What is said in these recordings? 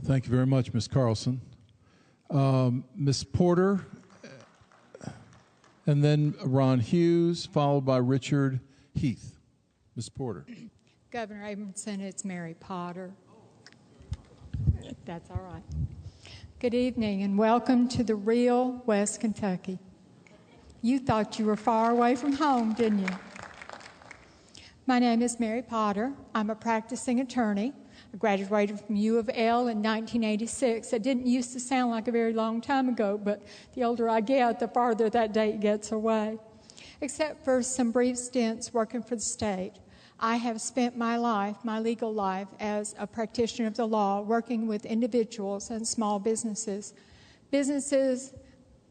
Thank you very much, Ms. Carlson. Ms. Porter, and then Ron Hughes, followed by Richard Heath. Ms. Porter. Governor Abramson, it's Mary Potter. That's all right. Good evening and welcome to the real West Kentucky. You thought you were far away from home, didn't you? My name is Mary Potter. I'm a practicing attorney. I graduated from U of L in 1986. It didn't used to sound like a very long time ago, but the older I get, the farther that date gets away. Except for some brief stints working for the state, I have spent my life, my legal life, as a practitioner of the law, working with individuals and small businesses. Businesses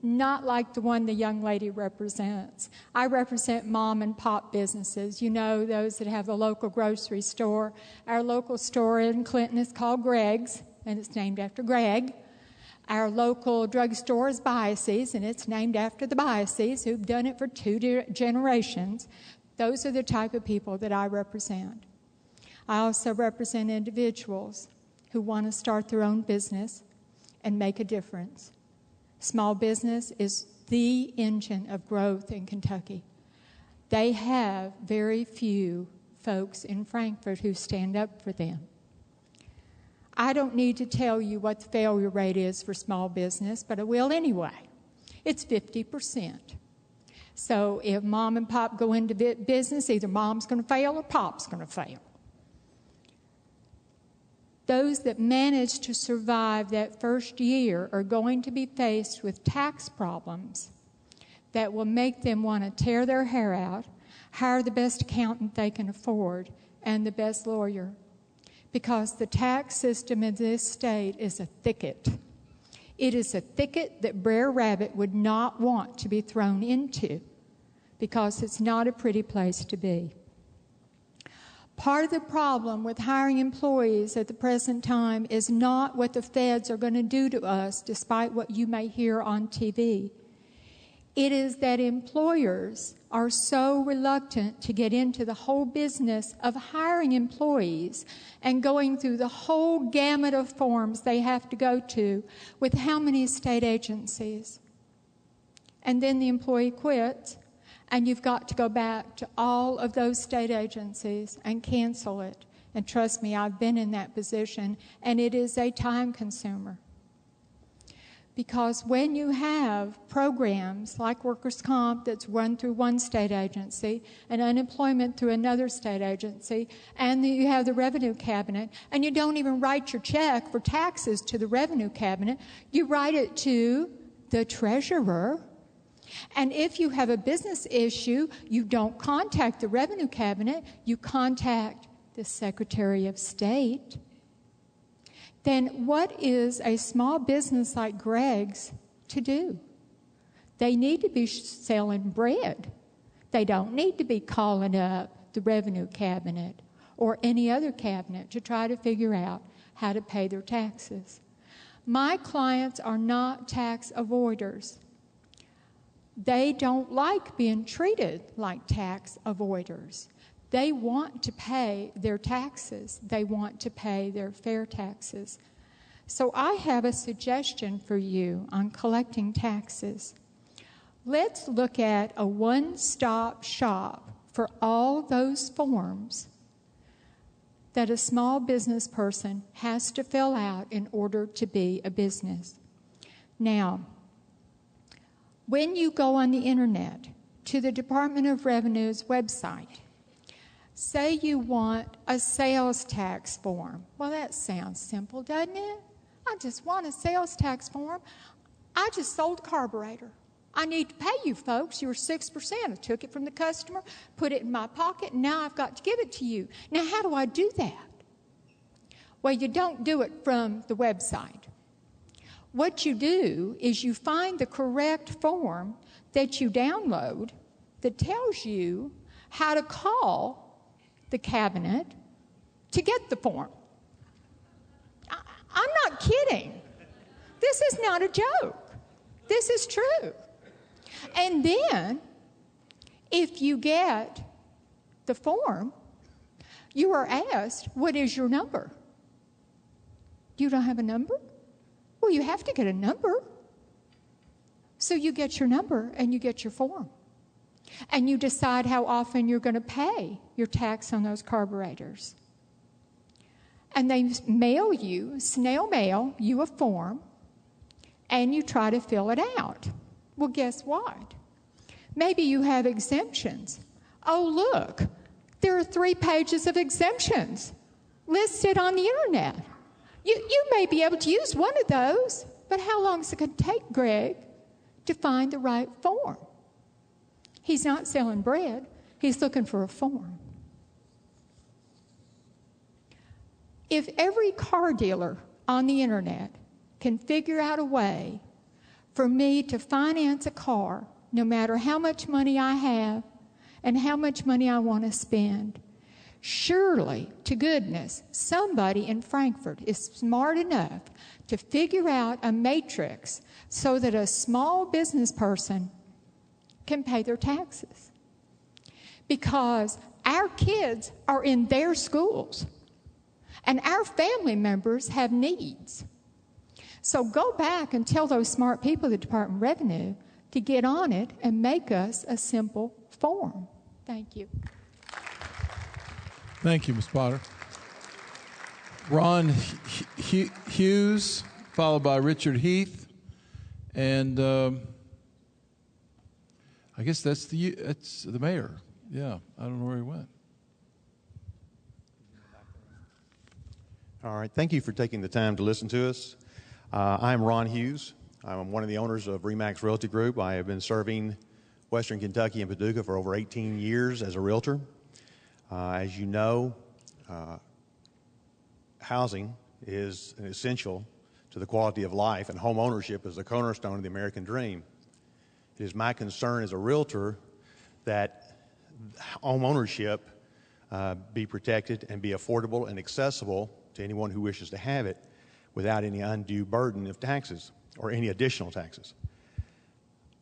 not like the one the young lady represents. I represent mom and pop businesses. You know, those that have a local grocery store. Our local store in Clinton is called Greg's, and it's named after Greg. Our local drugstore is Biases, and it's named after the Biases, who've done it for 2 generations. Those are the type of people that I represent. I also represent individuals who want to start their own business and make a difference. Small business is the engine of growth in Kentucky. They have very few folks in Frankfort who stand up for them. I don't need to tell you what the failure rate is for small business, but I will anyway. It's 50%. So if mom and pop go into business, either mom's going to fail or pop's going to fail. Those that manage to survive that first year are going to be faced with tax problems that will make them want to tear their hair out, hire the best accountant they can afford, and the best lawyer. Because the tax system in this state is a thicket. It is a thicket that Brer Rabbit would not want to be thrown into because it's not a pretty place to be. Part of the problem with hiring employees at the present time is not what the feds are going to do to us, despite what you may hear on TV. It is that employers are so reluctant to get into the whole business of hiring employees and going through the whole gamut of forms they have to go to with how many state agencies. And then the employee quits, and you've got to go back to all of those state agencies and cancel it. And trust me, I've been in that position, and it is a time consumer. Because when you have programs like workers' comp that's run through one state agency and unemployment through another state agency, and you have the revenue cabinet, and you don't even write your check for taxes to the revenue cabinet, you write it to the treasurer. And if you have a business issue, you don't contact the revenue cabinet, you contact the Secretary of State. Then what is a small business like Greg's to do? They need to be selling bread. They don't need to be calling up the revenue cabinet or any other cabinet to try to figure out how to pay their taxes. My clients are not tax avoiders. They don't like being treated like tax avoiders. They want to pay their taxes. They want to pay their fair taxes. So I have a suggestion for you on collecting taxes. Let's look at a one-stop shop for all those forms that a small business person has to fill out in order to be a business. Now, when you go on the internet to the Department of Revenue's website, say you want a sales tax form. Well, that sounds simple, doesn't it? I just want a sales tax form. I just sold a carburetor. I need to pay you folks. You're 6%. I took it from the customer, put it in my pocket, and now I've got to give it to you. Now, how do I do that? Well, you don't do it from the website. What you do is you find the correct form that you download that tells you how to call the cabinet to get the form. I'm not kidding. This is not a joke. This is true. And then, if you get the form, you are asked, what is your number? You don't have a number? Well, you have to get a number. So you get your number and you get your form. And you decide how often you're going to pay your tax on those carburetors. And they mail you, snail mail you a form, and you try to fill it out. Well, guess what? Maybe you have exemptions. Oh, look, there are 3 pages of exemptions listed on the internet. You may be able to use one of those, but how long is it going to take, Greg, to find the right form? He's not selling bread. He's looking for a form. If every car dealer on the internet can figure out a way for me to finance a car, no matter how much money I have and how much money I want to spend, surely, to goodness, somebody in Frankfurt is smart enough to figure out a matrix so that a small business person can pay their taxes. Because our kids are in their schools, and our family members have needs. So go back and tell those smart people at the Department of Revenue to get on it and make us a simple form. Thank you. Thank you, Ms. Potter. Ron Hughes, followed by Richard Heath, and I guess that's the mayor. Yeah, I don't know where he went. All right, thank you for taking the time to listen to us. I'm Ron Hughes. I'm one of the owners of Remax Realty Group. I have been serving Western Kentucky and Paducah for over 18 years as a realtor. As you know, housing is an essential to the quality of life, and home ownership is the cornerstone of the American dream. It is my concern as a realtor that home ownership be protected and be affordable and accessible to anyone who wishes to have it without any undue burden of taxes or any additional taxes.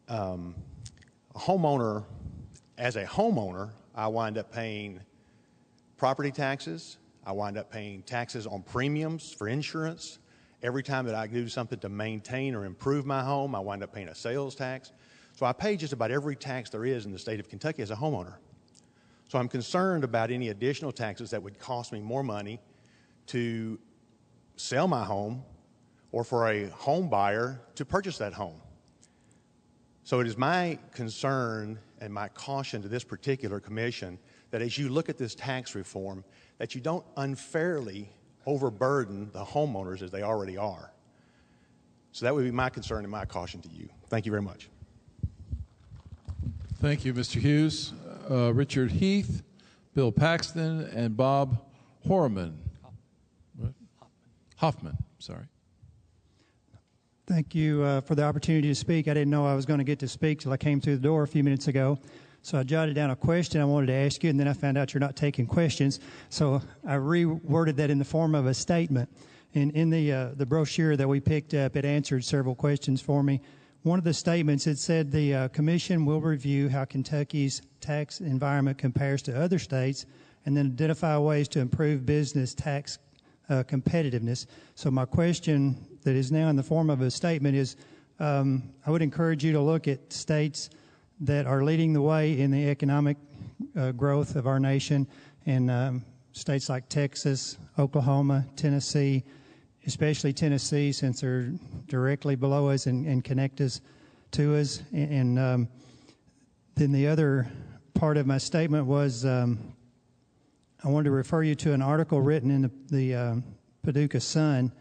A homeowner, as a homeowner, I wind up paying property taxes. I wind up paying taxes on premiums for insurance. Every time that I do something to maintain or improve my home, I wind up paying a sales tax. So I pay just about every tax there is in the state of Kentucky as a homeowner. So I'm concerned about any additional taxes that would cost me more money to sell my home or for a home buyer to purchase that home. So it is my concern and my caution to this particular commission that as you look at this tax reform, that you don't unfairly overburden the homeowners as they already are. So that would be my concern and my caution to you. Thank you very much. Thank you, Mr. Hughes. Richard Heath, Bill Paxton, and Bob Horman. Hoffman, sorry. Thank you for the opportunity to speak. I didn't know I was going to get to speak till I came through the door a few minutes ago. So I jotted down a question I wanted to ask you, and then I found out you're not taking questions. So I reworded that in the form of a statement. And in the brochure that we picked up, it answered several questions for me. One of the statements, it said the commission will review how Kentucky's tax environment compares to other states and then identify ways to improve business tax competitiveness. So my question that is now in the form of a statement is, I would encourage you to look at states that are leading the way in the economic growth of our nation, and states like Texas, Oklahoma, Tennessee, especially Tennessee, since they're directly below us and connect us to us. And then the other part of my statement was I wanted to refer you to an article written in the Paducah Sun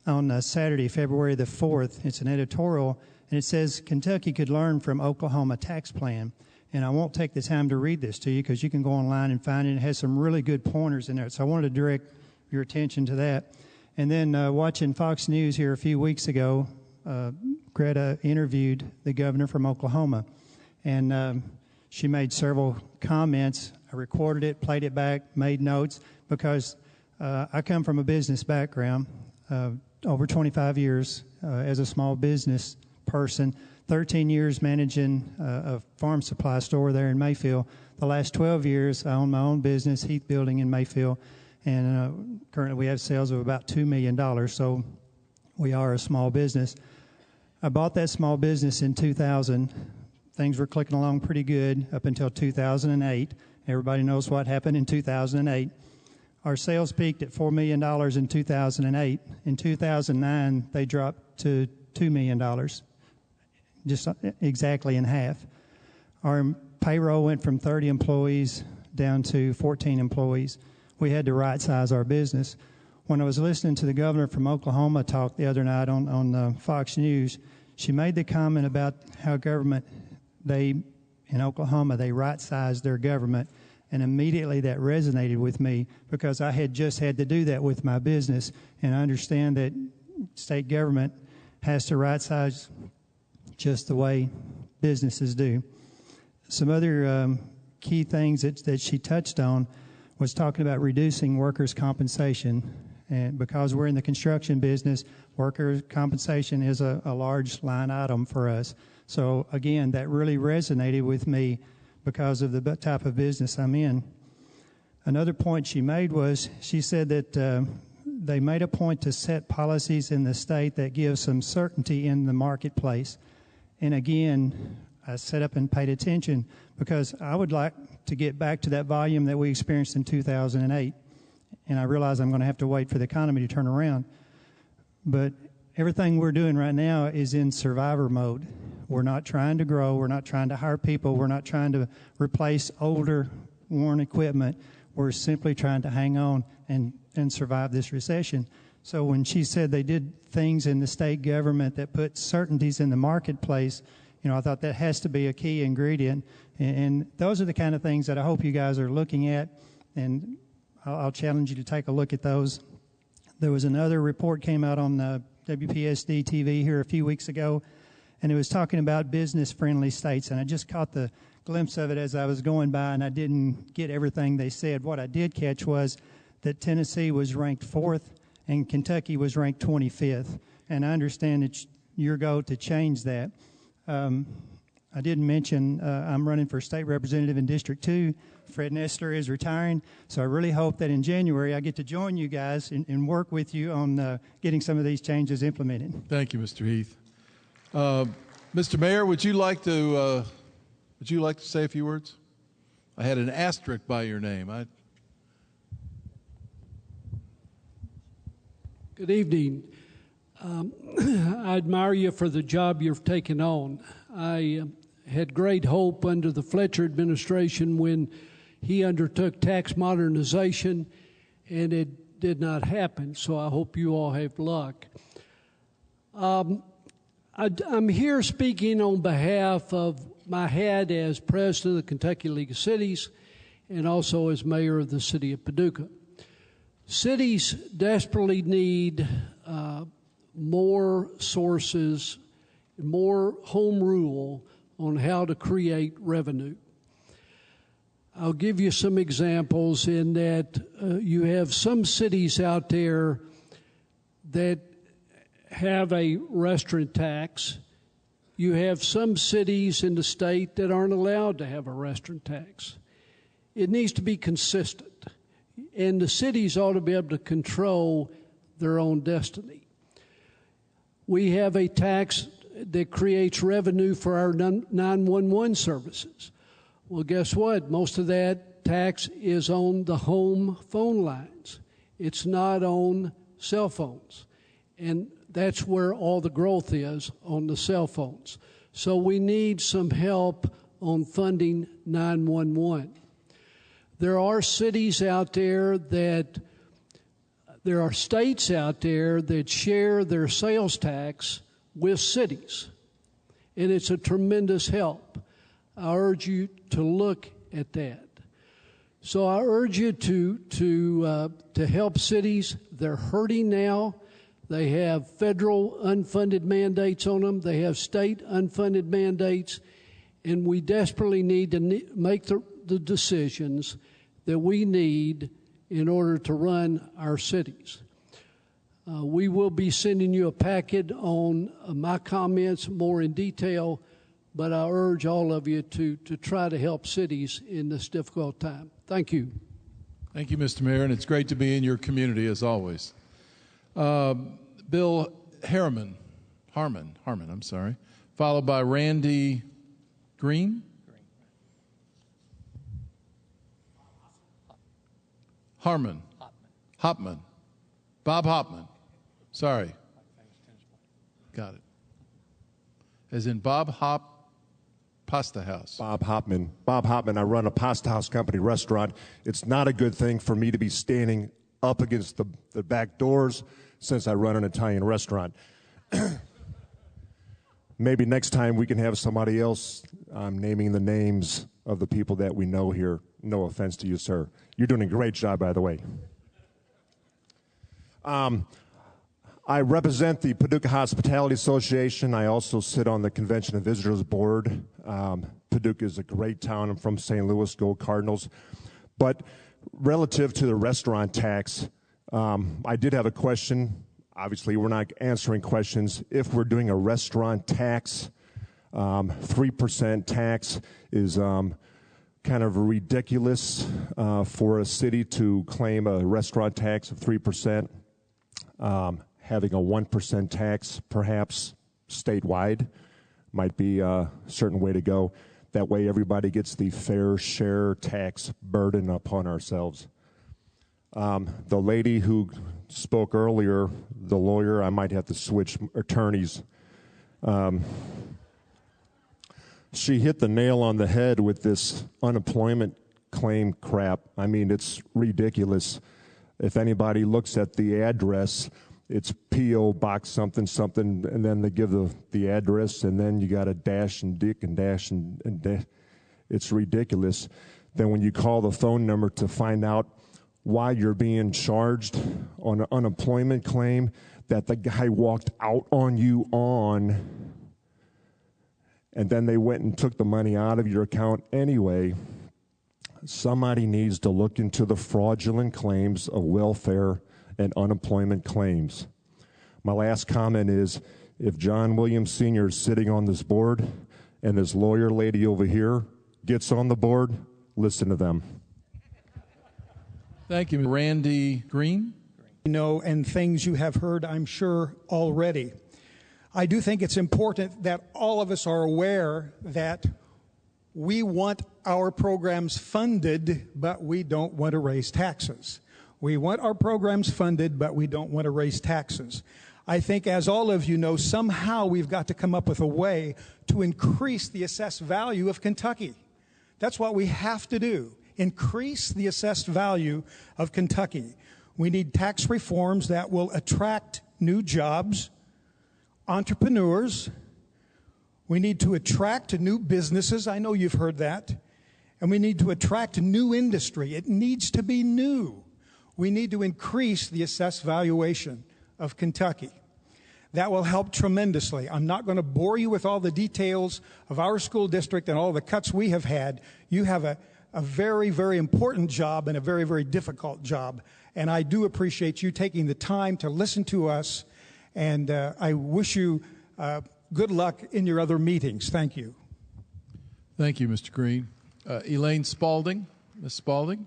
on Saturday, February the 4th. It's an editorial, and it says, Kentucky could learn from Oklahoma tax plan. And I won't take the time to read this to you because you can go online and find it. It has some really good pointers in there. So I wanted to direct your attention to that. And then watching Fox News here a few weeks ago, Greta interviewed the governor from Oklahoma. And she made several comments. I recorded it, played it back, made notes, because I come from a business background, over 25 years as a small business person, 13 years managing a farm supply store there in Mayfield. The last 12 years, I own my own business, Heath Building in Mayfield. and currently we have sales of about $2 million, so we are a small business. I bought that small business in 2000. Things were clicking along pretty good up until 2008. Everybody knows what happened in 2008. Our sales peaked at $4 million in 2008. In 2009, they dropped to $2 million, just exactly in half. Our payroll went from 30 employees down to 14 employees. We had to right-size our business. When I was listening to the governor from Oklahoma talk the other night on Fox News, she made the comment about how government, in Oklahoma, they right-sized their government. And immediately that resonated with me because I had just had to do that with my business. And I understand that state government has to right-size just the way businesses do. Some other key things that she touched on was talking about reducing workers' compensation. And because we're in the construction business, workers' compensation is a large line item for us. So, again, that really resonated with me because of the type of business I'm in. Another point she made was she said that they made a point to set policies in the state that give some certainty in the marketplace. And again, I sat up and paid attention because I would like to get back to that volume that we experienced in 2008. And I realize I'm going to have to wait for the economy to turn around. But everything we're doing right now is in survivor mode. We're not trying to grow. We're not trying to hire people. We're not trying to replace older, worn equipment. We're simply trying to hang on and survive this recession. So when she said they did things in the state government that put certainties in the marketplace, I thought that has to be a key ingredient. And those are the kind of things that I hope you guys are looking at. And I'll challenge you to take a look at those. There was another report came out on WPSD TV here a few weeks ago, and it was talking about business-friendly states. And I just caught the glimpse of it as I was going by, and I didn't get everything they said. What I did catch was that Tennessee was ranked 4th and Kentucky was ranked 25th. And I understand it's your goal to change that. I didn't mention I'm running for state representative in District 2. Fred Nestler is retiring, so I really hope that in January I get to join you guys and work with you on getting some of these changes implemented. Thank you, Mr. Heath. Mr. Mayor, would you like to say a few words? I had an asterisk by your name. Good evening. I admire you for the job you've taken on. I had great hope under the Fletcher administration when he undertook tax modernization, and it did not happen, so I hope you all have luck. I'm here speaking on behalf of my hat as president of the Kentucky League of Cities and also as mayor of the city of Paducah. Cities desperately need more sources, more home rule on how to create revenue. I'll give you some examples in that you have some cities out there that have a restaurant tax. You have some cities in the state that aren't allowed to have a restaurant tax. It needs to be consistent, and the cities ought to be able to control their own destiny. We have a tax that creates revenue for our 911 services. Well, guess what? Most of that tax is on the home phone lines. It's not on cell phones. And that's where all the growth is, on the cell phones. So we need some help on funding 911. There are cities out there there are states out there that share their sales tax with cities, and it's a tremendous help. I urge you to look at that. So I urge you to help cities. They're hurting now. They have federal unfunded mandates on them. They have state unfunded mandates, and we desperately need to make the decisions that we need in order to run our cities. We will be sending you a packet on my comments more in detail, but I urge all of you to try to help cities in this difficult time. Thank you. Thank you, Mr. Mayor, and it's great to be in your community as always. Bill Harmon, I'm sorry, followed by Randy Green. Hopman. Bob Hopman. Sorry. Got it. As in Bob Hop Pasta House. Bob Hopman, I run a pasta house company restaurant. It's not a good thing for me to be standing up against the back doors since I run an Italian restaurant. Maybe next time we can have somebody else naming the names of the people that we know here. No offense to you, sir. You're doing a great job, by the way. I represent the Paducah Hospitality Association. I also sit on the Convention and Visitors Board. Paducah is a great town. I'm from St. Louis, go Cardinals. But relative to the restaurant tax, I did have a question. Obviously, we're not answering questions. If we're doing a restaurant tax, 3% tax is kind of ridiculous for a city to claim a restaurant tax of 3%. Having a 1% tax, perhaps statewide, might be a certain way to go. That way everybody gets the fair share tax burden upon ourselves. The lady who spoke earlier, the lawyer, I might have to switch attorneys. She hit the nail on the head with this unemployment claim crap. I mean, it's ridiculous. If anybody looks at the address, it's P.O. Box something, something, and then they give the address, and then you got a dash and dick and dash and dash. It's ridiculous. Then when you call the phone number to find out why you're being charged on an unemployment claim that the guy walked out on you on, and then they went and took the money out of your account anyway, somebody needs to look into the fraudulent claims of welfare and unemployment claims. My last comment is, if John Williams Sr. is sitting on this board and this lawyer lady over here gets on the board, listen to them. Thank you. Randy Green. And things you have heard, I'm sure, already. I do think it's important that all of us are aware that we want our programs funded, but we don't want to raise taxes. We want our programs funded, but we don't want to raise taxes. I think, as all of you know, somehow we've got to come up with a way to increase the assessed value of Kentucky. That's what we have to do, increase the assessed value of Kentucky. We need tax reforms that will attract new jobs, entrepreneurs. We need to attract new businesses. I know you've heard that. And we need to attract new industry. It needs to be new. We need to increase the assessed valuation of Kentucky. That will help tremendously. I'm not going to bore you with all the details of our school district and all the cuts we have had. You have a very, very important job and a very, very difficult job. And I do appreciate you taking the time to listen to us. And I wish you good luck in your other meetings. Thank you. Thank you, Mr. Green. Elaine Spalding. Ms. Spalding.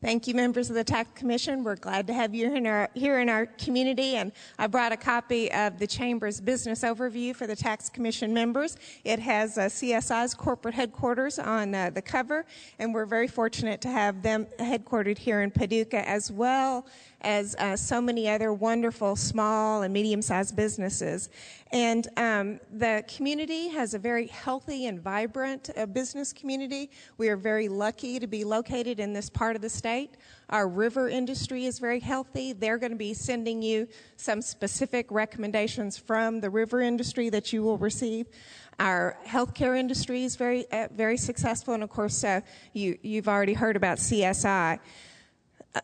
Thank you, members of the Tax Commission. We're glad to have you here in our community, and I brought a copy of the Chamber's business overview for the Tax Commission members. It has CSI's corporate headquarters on the cover, and we're very fortunate to have them headquartered here in Paducah, as well as so many other wonderful small and medium-sized businesses. And the community has a very healthy and vibrant business community. We are very lucky to be located in this part of the state. Our river industry is very healthy. They're going to be sending you some specific recommendations from the river industry that you will receive. Our healthcare industry is very successful, and of course, you've already heard about CSI.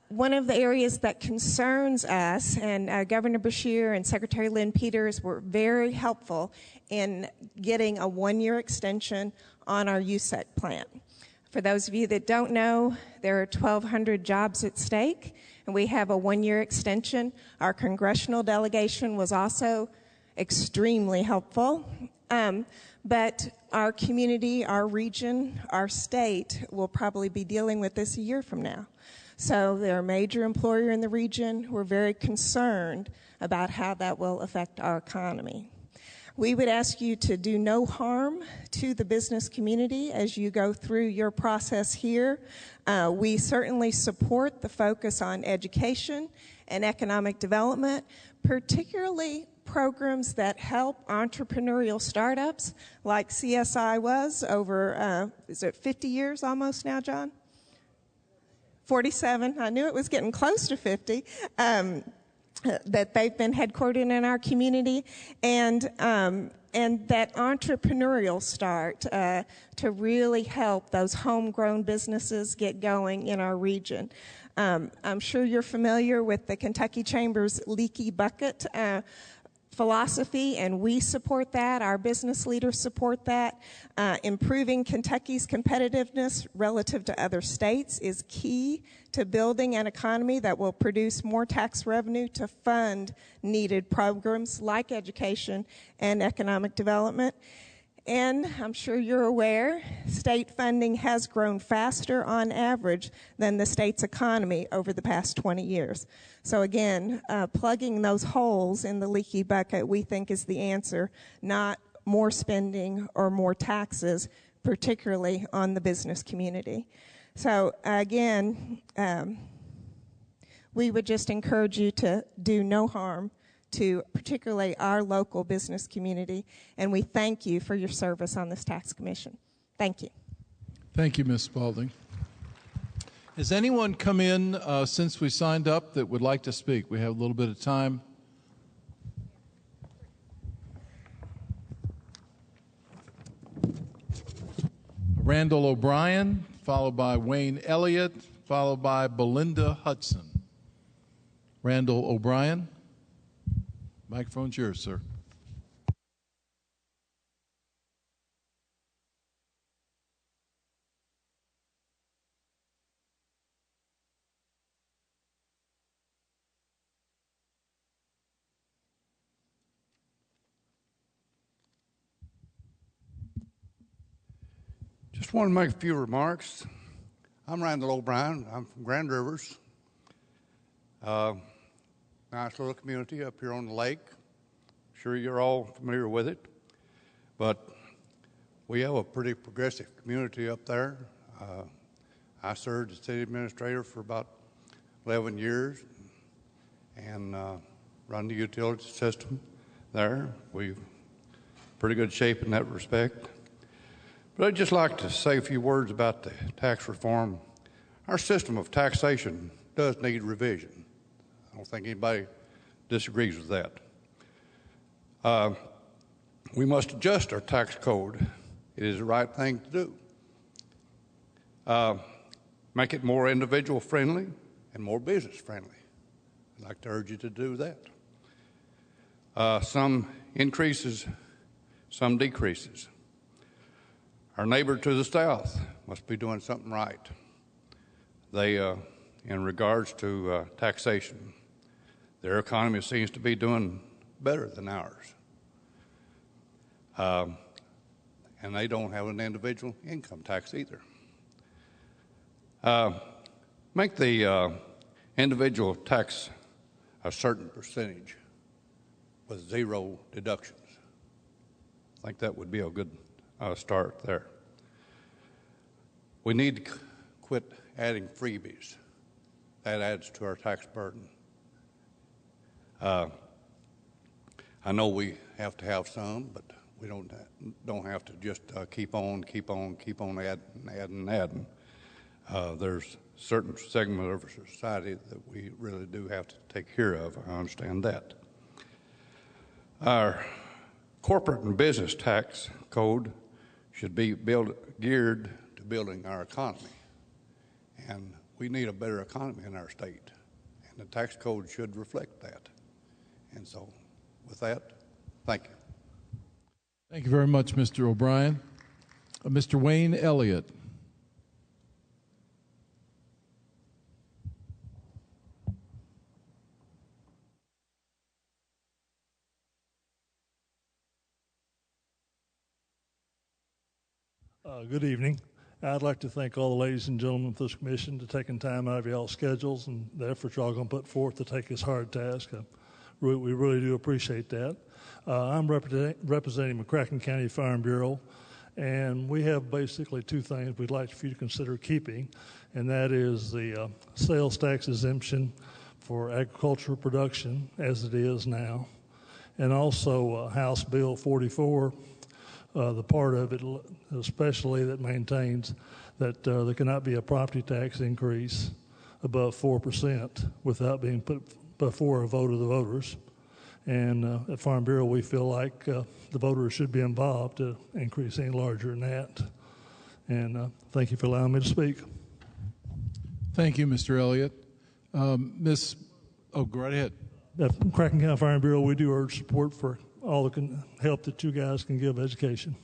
One of the areas that concerns us, and Governor Beshear and Secretary Lynn Peters were very helpful in getting a one-year extension on our USEC plan. For those of you that don't know, there are 1,200 jobs at stake, and we have a one-year extension. Our congressional delegation was also extremely helpful. But our community, our region, our state will probably be dealing with this a year from now. So they're a major employer in the region. We're very concerned about how that will affect our economy. We would ask you to do no harm to the business community as you go through your process here. We certainly support the focus on education and economic development, particularly programs that help entrepreneurial startups like CSI was over, is it 50 years almost now, John? 47. I knew it was getting close to 50. That they've been headquartered in our community, and that entrepreneurial start to really help those homegrown businesses get going in our region. I'm sure you're familiar with the Kentucky Chamber's leaky bucket philosophy, and we support that. Our business leaders support that. Improving Kentucky's competitiveness relative to other states is key to building an economy that will produce more tax revenue to fund needed programs like education and economic development. And I'm sure you're aware, state funding has grown faster on average than the state's economy over the past 20 years. So again, plugging those holes in the leaky bucket we think is the answer, not more spending or more taxes, particularly on the business community. So again, we would just encourage you to do no harm to particularly our local business community, and we thank you for your service on this tax commission. Thank you. Thank you, Ms. Spalding. Has anyone come in since we signed up that would like to speak? We have a little bit of time. Randall O'Brien, followed by Wayne Elliott, followed by Belinda Hudson. Randall O'Brien. Microphone's yours, sir. Just want to make a few remarks. I'm Randall O'Brien. I'm from Grand Rivers. Nice little community up here on the lake. Sure you're all familiar with it. But we have a pretty progressive community up there. I served as city administrator for about 11 years and run the utility system there. We're pretty good shape in that respect. But I'd just like to say a few words about the tax reform. Our system of taxation does need revision. I don't think anybody disagrees with that. We must adjust our tax code. It is the right thing to do. Make it more individual friendly and more business friendly. I'd like to urge you to do that. Some increases, some decreases. Our neighbor to the south must be doing something right. They, in regards to taxation, their economy seems to be doing better than ours. And they don't have an individual income tax either. Make the individual tax a certain percentage with zero deductions. I think that would be a good start there. We need to quit adding freebies. That adds to our tax burden. I know we have to have some, but we don't have to just keep on adding. There's certain segment of our society that we really do have to take care of. I understand that. Our corporate and business tax code should be geared to building our economy. And we need a better economy in our state. And the tax code should reflect that. And so, with that, thank you. Thank you very much, Mr. O'Brien. Mr. Wayne Elliott. Good evening. I'd like to thank all the ladies and gentlemen for this commission for taking time out of y'all's schedules and the effort y'all going to put forth to take this hard task. We really do appreciate that. I'm representing McCracken County Farm Bureau, and we have basically two things we'd like for you to consider keeping, and that is the sales tax exemption for agricultural production as it is now, and also House Bill 44, the part of it especially that maintains that there cannot be a property tax increase above 4% without being put before a vote of the voters. And at Farm Bureau, we feel like the voters should be involved to increase any larger than that. And thank you for allowing me to speak. Thank you, Mr. Elliott. Go right ahead. At McCracken County Farm Bureau, we do urge support for all the help that you guys can give education.